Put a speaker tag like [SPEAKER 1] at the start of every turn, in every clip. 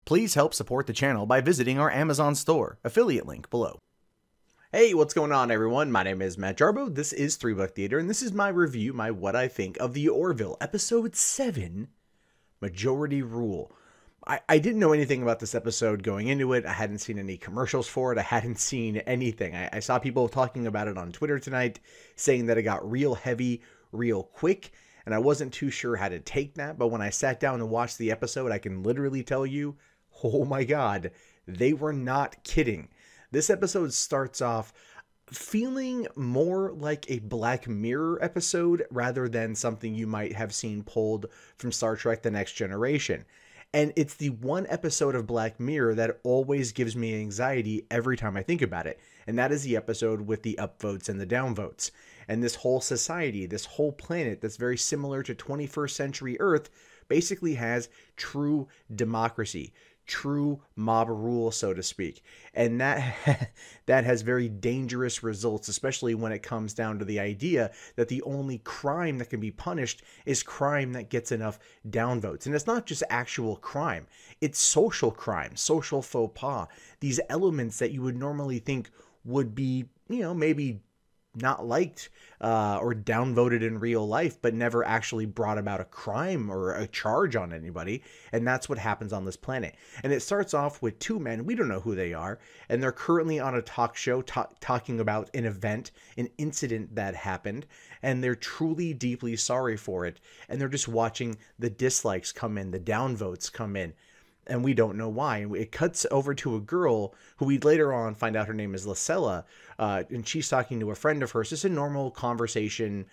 [SPEAKER 1] Please help support the channel by visiting our Amazon store, affiliate link below. Hey, what's going on everyone? My name is Matt Jarbo, this is 3 Buck Theater, and this is my review, my what I think of the Orville, episode 7, Majority Rule. I didn't know anything about this episode going into it. I hadn't seen any commercials for it. I hadn't seen anything. I saw people talking about it on Twitter tonight, saying that it got real heavy, real quick, and I wasn't too sure how to take that, but when I sat down and watched the episode, I can literally tell you, oh my god, they were not kidding. This episode starts off feeling more like a Black Mirror episode rather than something you might have seen pulled from Star Trek: The Next Generation. And it's the one episode of Black Mirror that always gives me anxiety every time I think about it. And that is the episode with the upvotes and the downvotes. And this whole society, this whole planet that's very similar to 21st century Earth basically has true democracy, true mob rule, so to speak. And that has very dangerous results, especially when it comes down to the idea that the only crime that can be punished is crime that gets enough downvotes. And it's not just actual crime, it's social crime, social faux pas, these elements that you would normally think would be, maybe not liked or downvoted in real life, but never actually brought about a crime or a charge on anybody. And that's what happens on this planet. And it starts off with two men, we don't know who they are, and they're currently on a talk show talking about an event, an incident that happened, and they're truly deeply sorry for it. And they're just watching the dislikes come in, the downvotes come in, and we don't know why. And it cuts over to a girl who we later on find out her name is Lacella, and she's talking to a friend of hers, just a normal conversation,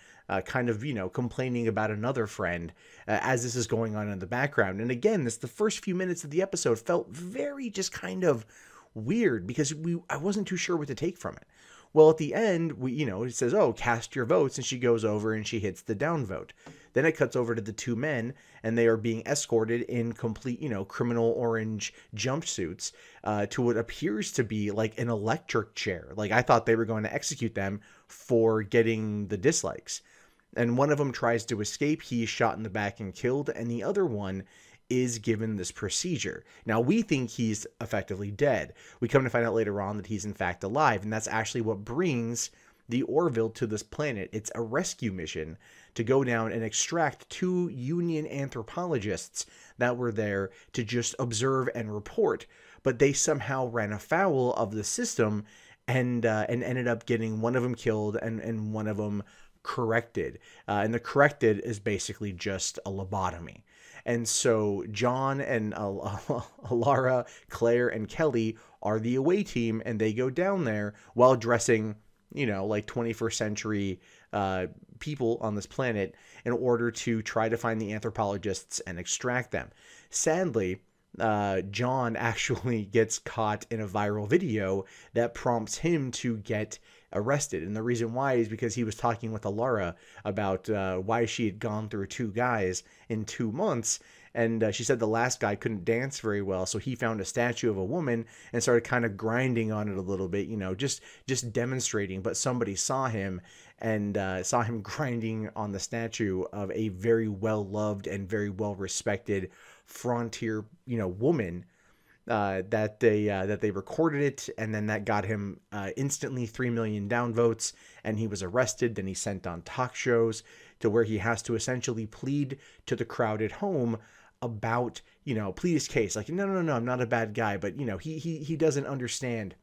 [SPEAKER 1] kind of, complaining about another friend as this is going on in the background. And again, the first few minutes of the episode felt very just kind of weird because I wasn't too sure what to take from it. Well, at the end, it says, oh, cast your votes, and she goes over and she hits the downvote. Then it cuts over to the two men, and they are being escorted in complete, criminal orange jumpsuits to what appears to be like an electric chair. Like, I thought they were going to execute them for getting the dislikes. And one of them tries to escape. He is shot in the back and killed, and the other one is given this procedure. Now, we think he's effectively dead. We come to find out later on that he's in fact alive, and that's actually what brings the Orville to this planet. It's a rescue mission to go down and extract two Union anthropologists that were there to just observe and report, but they somehow ran afoul of the system and ended up getting one of them killed and one of them corrected. And the corrected is basically just a lobotomy. And so John and Alara, Claire, and Kelly are the away team, and they go down there while dressing, like 21st century people on this planet in order to try to find the anthropologists and extract them. Sadly, John actually gets caught in a viral video that prompts him to get arrested. And the reason why is because he was talking with Alara about why she had gone through two guys in 2 months. And she said the last guy couldn't dance very well, so he found a statue of a woman and started kind of grinding on it a little bit, just demonstrating. But somebody saw him and saw him grinding on the statue of a very well-loved and very well-respected frontier, woman. That they recorded it, and then that got him instantly 3 million downvotes, and he was arrested. Then he's sent on talk shows to where he has to essentially plead to the crowd at home about, plead his case. Like, no, I'm not a bad guy, but he doesn't understand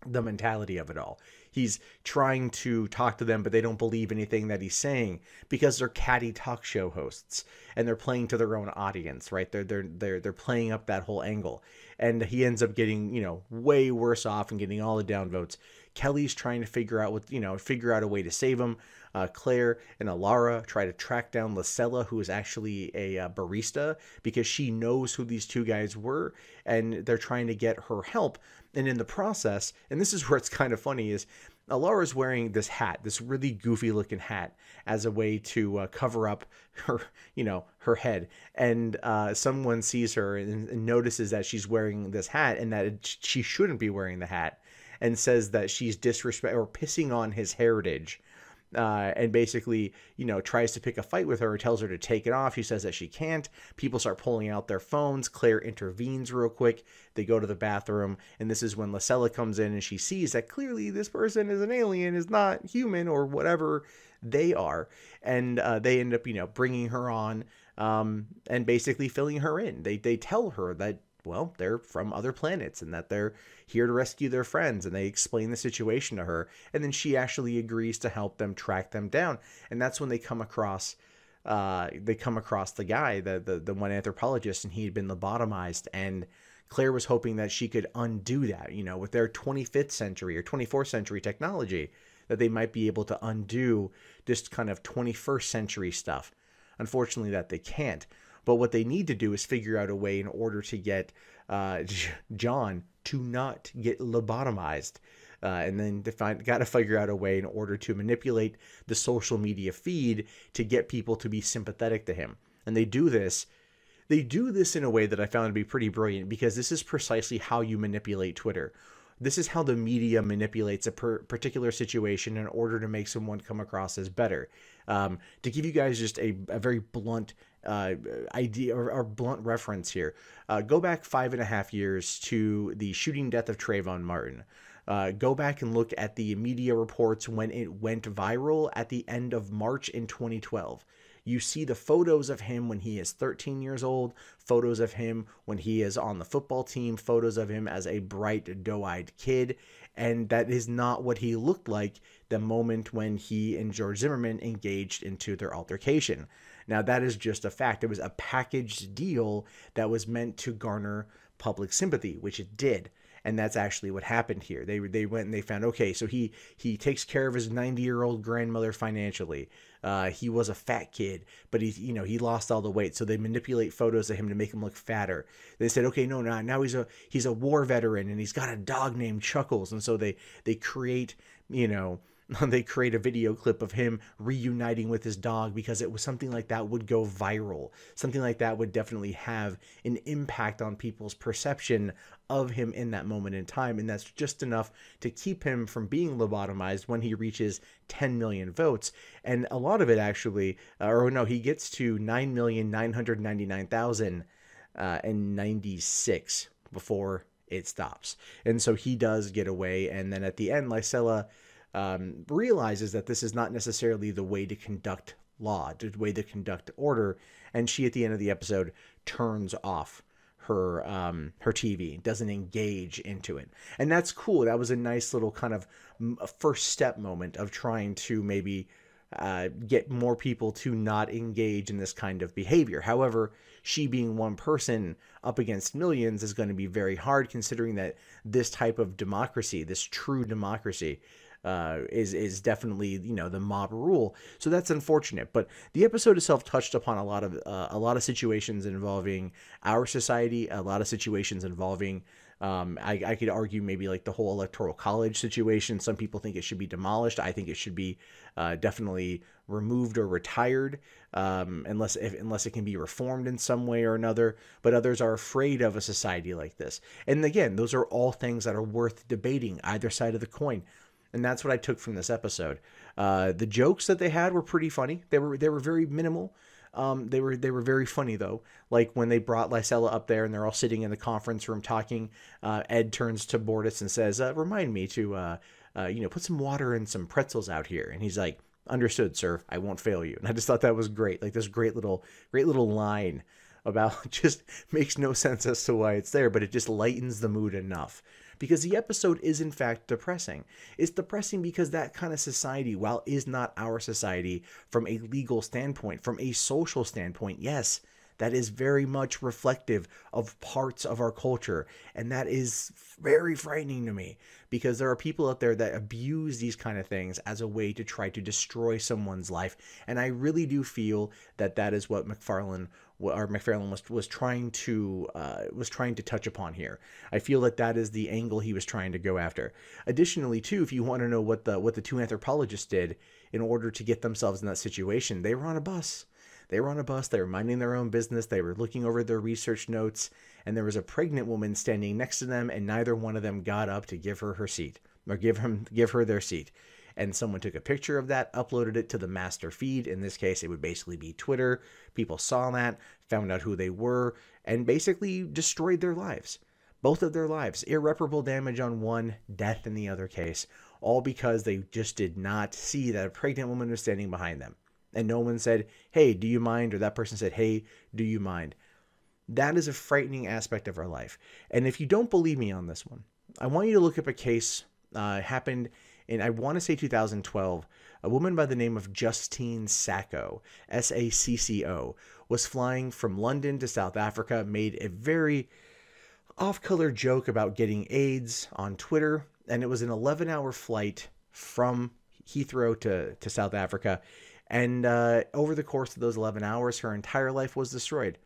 [SPEAKER 1] the mentality of it all. He's trying to talk to them, but they don't believe anything that he's saying because they're catty talk show hosts and they're playing to their own audience, right? They're playing up that whole angle, and he ends up getting, way worse off and getting all the downvotes. Kelly's trying to figure out a way to save him. Claire and Alara try to track down Lacella, who is actually a barista, because she knows who these two guys were, and they're trying to get her help. And in the process, and this is where it's kind of funny, is Alara's wearing this hat, this really goofy looking hat, as a way to cover up her, her head. And someone sees her and notices that she's wearing this hat and that she shouldn't be wearing the hat, and says that she's disrespect or pissing on his heritage and basically, tries to pick a fight with her, tells her to take it off. She says that she can't. People start pulling out their phones. Claire intervenes real quick. They go to the bathroom, and this is when Lysella comes in, and she sees that clearly this person is an alien, is not human or whatever they are. And they end up, bringing her on and basically filling her in. They tell her that, well, they're from other planets and that they're here to rescue their friends, and they explain the situation to her, and then she actually agrees to help them track them down. And that's when they come across the guy, the one anthropologist, and he had been lobotomized, and Claire was hoping that she could undo that, with their 25th century or 24th century technology, that they might be able to undo this kind of 21st century stuff. Unfortunately, that they can't. But what they need to do is figure out a way in order to get John to not get lobotomized. And then got to figure out a way in order to manipulate the social media feed to get people to be sympathetic to him. And they do this. They do this in a way that I found to be pretty brilliant, because this is precisely how you manipulate Twitter. This is how the media manipulates a particular situation in order to make someone come across as better. To give you guys just a very blunt idea or blunt reference here, go back 5.5 years to the shooting death of Trayvon Martin. Go back and look at the media reports when it went viral at the end of March in 2012. You see the photos of him when he is 13 years old, photos of him when he is on the football team, photos of him as a bright, doe-eyed kid, and that is not what he looked like the moment when he and George Zimmerman engaged into their altercation. Now, that is just a fact. It was a packaged deal that was meant to garner public sympathy, which it did. And that's actually what happened here. They went and they found, okay, so he takes care of his 90-year-old grandmother financially. He was a fat kid, but he lost all the weight. So they manipulate photos of him to make him look fatter. They said, okay, no, now he's a war veteran and he's got a dog named Chuckles. And so they create, they create a video clip of him reuniting with his dog, because it was something like that would go viral. Something like that would definitely have an impact on people's perception of him in that moment in time. And that's just enough to keep him from being lobotomized when he reaches 10 million votes. And a lot of it actually, he gets to 9,999,096 before it stops. And so he does get away. And then at the end, Lysella realizes that this is not necessarily the way to conduct law, the way to conduct order, and she at the end of the episode turns off her TV, doesn't engage into it, and that's cool. That was a nice little kind of first step moment of trying to maybe get more people to not engage in this kind of behavior. However, she being one person up against millions is going to be very hard, considering that this type of democracy, this true democracy, is definitely the mob rule. So that's unfortunate. But the episode itself touched upon a lot of situations involving our society, a lot of situations involving I could argue maybe like the whole electoral college situation. Some people think it should be demolished. I think it should be definitely removed or retired, unless it can be reformed in some way or another. But others are afraid of a society like this. And again, those are all things that are worth debating, either side of the coin. And that's what I took from this episode. The jokes that they had were pretty funny. They were very minimal. They were very funny though. Like when they brought Lysella up there and they're all sitting in the conference room talking, Ed turns to Bortus and says, "Remind me to put some water and some pretzels out here." And he's like, "Understood, sir. I won't fail you." And I just thought that was great. Like this great little line about just makes no sense as to why it's there, but it just lightens the mood enough. Because the episode is in fact depressing. It's depressing because that kind of society, while is not our society from a legal standpoint, from a social standpoint, yes, that is very much reflective of parts of our culture. And that is very frightening to me, because there are people out there that abuse these kind of things as a way to try to destroy someone's life. And I really do feel that that is what McFarlane was trying to touch upon here. I feel that that is the angle he was trying to go after. Additionally, too, if you want to know what the two anthropologists did in order to get themselves in that situation, they were on a bus. They were minding their own business. They were looking over their research notes, and there was a pregnant woman standing next to them, and neither one of them got up to give her her seat, or give her their seat. and someone took a picture of that, uploaded it to the master feed. In this case, it would basically be Twitter. People saw that, found out who they were, and basically destroyed their lives. Both of their lives. Irreparable damage on one, death in the other case, all because they just did not see that a pregnant woman was standing behind them. And no one said, hey, do you mind? Or that person said, hey, do you mind? That is a frightening aspect of our life. And if you don't believe me on this one, I want you to look up a case happened in, I want to say 2012. A woman by the name of Justine Sacco, S-A-C-C-O, was flying from London to South Africa, made a very off-color joke about getting AIDS on Twitter, and it was an 11-hour flight from Heathrow to South Africa. And over the course of those 11 hours, her entire life was destroyed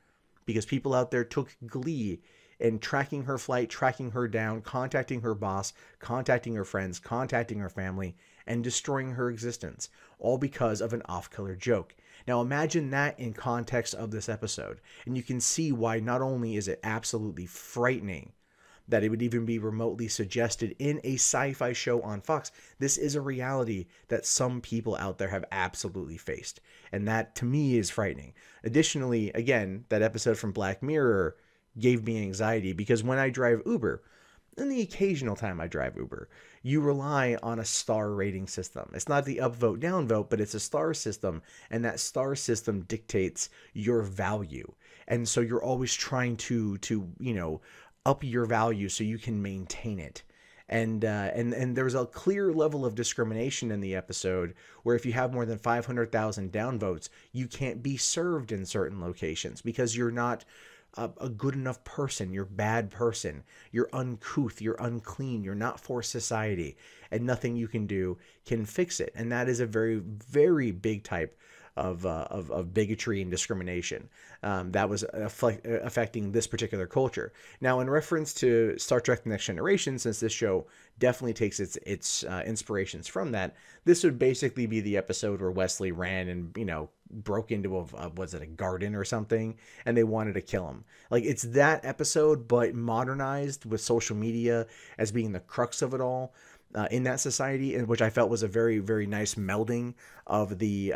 [SPEAKER 1] because people out there took glee in tracking her flight, tracking her down, contacting her boss, contacting her friends, contacting her family, and destroying her existence, all because of an off-color joke. Now imagine that in context of this episode, and you can see why not only is it absolutely frightening that it would even be remotely suggested in a sci-fi show on Fox. This is a reality that some people out there have absolutely faced, and that to me is frightening. Additionally, again, that episode from Black Mirror gave me anxiety because when I drive Uber, and the occasional time I drive Uber, you rely on a star rating system. It's not the upvote, downvote, but it's a star system, and that star system dictates your value. And so you're always trying to up your value so you can maintain it. And there's a clear level of discrimination in the episode where if you have more than 500,000 downvotes, you can't be served in certain locations because you're not a good enough person. You're a bad person. You're uncouth. You're unclean. You're not for society, and nothing you can do can fix it. And that is a very, very big type of bigotry and discrimination that was affecting this particular culture. Now, in reference to Star Trek: The Next Generation, since this show definitely takes its inspirations from that, this would basically be the episode where Wesley ran and broke into a garden or something, and they wanted to kill him. Like, it's that episode, but modernized with social media as being the crux of it all. In that society, in which I felt was a very, very nice melding of the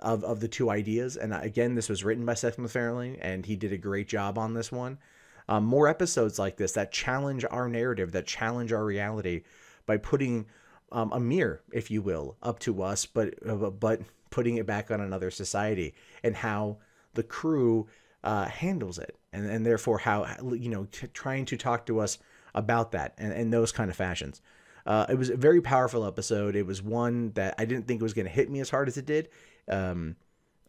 [SPEAKER 1] of the two ideas. And again, this was written by Seth MacFarlane, and he did a great job on this one. More episodes like this that challenge our narrative, that challenge our reality by putting a mirror, if you will, up to us, but putting it back on another society and how the crew handles it, and therefore how trying to talk to us about that and those kind of fashions. It was a very powerful episode. It was one that I didn't think was going to hit me as hard as it did.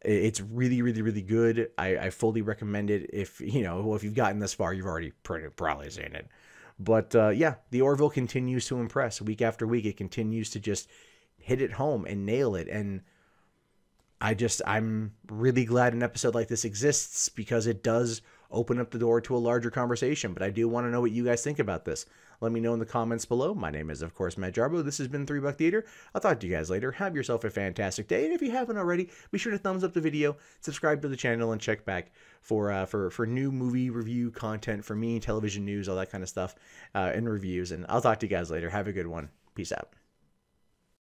[SPEAKER 1] It's really, really, really good. I fully recommend it. If you've gotten this far, you've already probably seen it. But yeah, the Orville continues to impress week after week. It continues to just hit it home and nail it. And I'm really glad an episode like this exists because it does open up the door to a larger conversation. But I do want to know what you guys think about this. Let me know in the comments below. My name is, of course, Matt Jarbo. This has been 3 Buck Theater. I'll talk to you guys later. Have yourself a fantastic day. And if you haven't already, be sure to thumbs up the video, subscribe to the channel, and check back for new movie review content for me, television news, all that kind of stuff, and reviews. And I'll talk to you guys later. Have a good one. Peace out.